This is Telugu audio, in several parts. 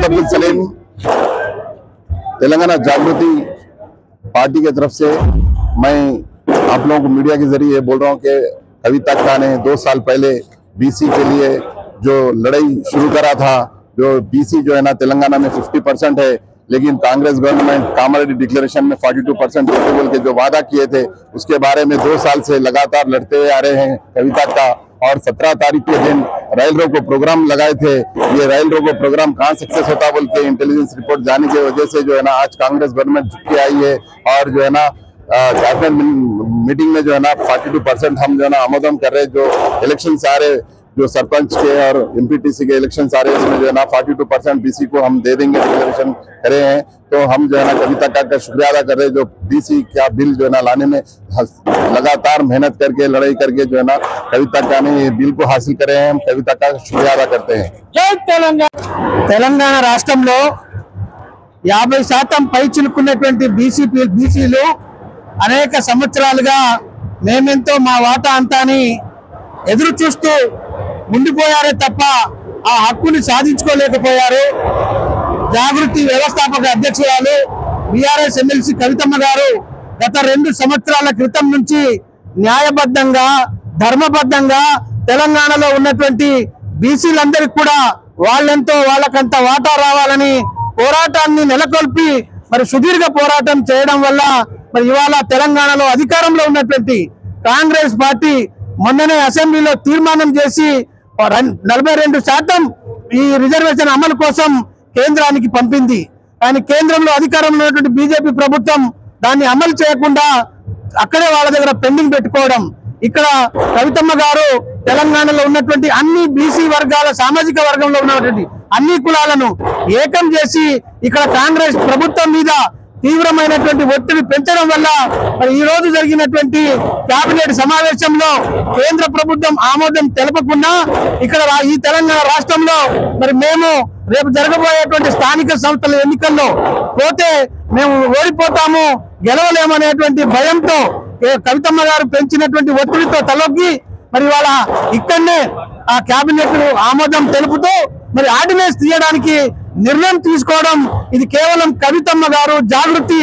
मोहम्मद अब्दुल सलीम तेलंगाना जागृति पार्टी की तरफ से मैं आप लोगों को मीडिया के जरिए बोल रहा हूं कि कविता अक्का ने 2 साल पहले बीसी के लिए जो लड़ाई शुरू करा था, जो बीसी जो है ना तेलंगाना में 50% है, लेकिन कांग्रेस गवर्नमेंट कॉमोडिटी डिक्लेरेशन में 42% बोल के जो वादा किए थे उसके बारे में 2 साल से लगातार लड़ते हुए आ रहे हैं कविता अक्का। और 17 तारीख के दिन रेल रोको प्रोग्राम लगाए थे। ये रेल रोको प्रोग्राम कहाँ सक्सेस होता बोल के इंटेलिजेंस रिपोर्ट जाने की वजह से जो है ना आज कांग्रेस गवर्नमेंट झुक के आई है। और जो है ना कैबिनेट मीटिंग में जो है ना 42% हम जो है ना आमोदन कर रहे, जो इलेक्शन आ रहे, जो सरपंच के और एमपीटीसी के इलेक्शन आ रहे, इसमें जो है ना 42% बीसी को हम दे देंगे डिक्लेरेशन करे हैं। तो हम जो है ना कविता अक्का का शुक्रिया अदा कर रहे हैं, जो बीसी का बिल जो है ना लाने में लगातार मेहनत करके लड़ाई करके जो है ना कविता अक्का ने ये बिल को हासिल करे हैं। हम कविता अक्का का शुक्रिया अदा करते हैं। जय తెలంగాణ రాష్ట్రంలో 50% పై చిలుకున్నటువంటి బీసీలు అనేక సంవత్సరాలుగా మేమెంతో మా వాటా అంతా అని ఎదురు చూస్తూ ఉండిపోయారే తప్ప ఆ హక్కుని సాధించుకోలేకపోయారు। జాగృతి వ్యవస్థాపక అధ్యక్షురాలు బీఆర్ఎస్ ఎమ్మెల్సీ కవితమ్మ గారు గత 2 సంవత్సరాల క్రితం నుంచి న్యాయబద్ధంగా ధర్మబద్ధంగా తెలంగాణలో ఉన్నటువంటి బీసీలందరికీ కూడా వాళ్ళంతో వాళ్ళకంత వాటా రావాలని పోరాటాన్ని నెలకొల్పి మరి సుదీర్ఘ పోరాటం చేయడం వల్ల మరి ఇవాళ తెలంగాణలో అధికారంలో ఉన్నటువంటి కాంగ్రెస్ పార్టీ మొన్ననే అసెంబ్లీలో తీర్మానం చేసి 42% ఈ రిజర్వేషన్ అమలు కోసం కేంద్రానికి పంపింది। కానీ కేంద్రంలో అధికారంలో ఉన్నటువంటి బీజేపీ ప్రభుత్వం దాన్ని అమలు చేయకుండా అక్కడే వాళ్ళ దగ్గర పెండింగ్ పెట్టుకోవడం, ఇక్కడ కవితమ్మ గారు తెలంగాణలో ఉన్నటువంటి అన్ని బీసీ వర్గాల సామాజిక వర్గంలో ఉన్నటువంటి అన్ని కులాలను ఏకం చేసి ఇక్కడ కాంగ్రెస్ ప్రభుత్వం మీద తీవ్రమైనటువంటి ఒత్తిడి పెంచడం వల్ల మరి ఈ రోజు జరిగినటువంటి కేబినెట్ సమావేశంలో కేంద్ర ప్రభుత్వం ఆమోదం తెలపకుండా ఇక్కడ ఈ తెలంగాణ రాష్ట్రంలో మరి మేము రేపు జరగబోయేటువంటి స్థానిక సంస్థల ఎన్నికల్లో పోతే మేము ఓడిపోతాము, గెలవలేమనేటువంటి భయంతో కవితమ్మ గారు పెంచినటువంటి ఒత్తిడితో తలొగ్గి మరి వాళ్ళ ఇక్కడనే ఆ కేబినెట్ ఆమోదం తెలుపుతూ మరి ఆర్డినెన్స్ తీయడానికి నిర్ణయం తీసుకోవడం ఇది కేవలం కవితమ్మ గారు జాగృతి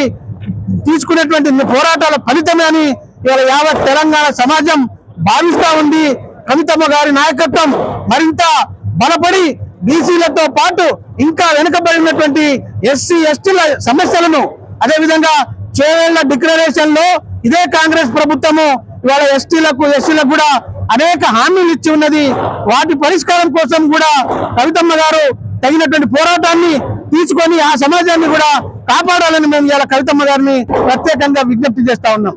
తీసుకునేటువంటి పోరాటాల ఫలితమే అని ఇవాళ యావత్ తెలంగాణ సమాజం భావిస్తా ఉంది। కవితమ్మ గారి నాయకత్వం మరింత బలపడి బీసీలతో పాటు ఇంకా వెనుకబడినటువంటి ఎస్సీ ఎస్టీల సమస్యలను అదేవిధంగా చేవేళ్ల డిక్లరేషన్ లో ఇదే కాంగ్రెస్ ప్రభుత్వము ఇవాళ ఎస్టీలకు ఎస్సీలకు కూడా అనేక హామీలు ఇచ్చి ఉన్నది। వాటి పరిష్కారం కోసం కూడా కవితమ్మ గారు తగినటువంటి పోరాటాన్ని తీసుకొని ఆ సమాజాన్ని కూడా కాపాడాలని మేము ఇలా కవితమ్మ గారిని ప్రత్యేకంగా విజ్ఞప్తి చేస్తా ఉన్నాం।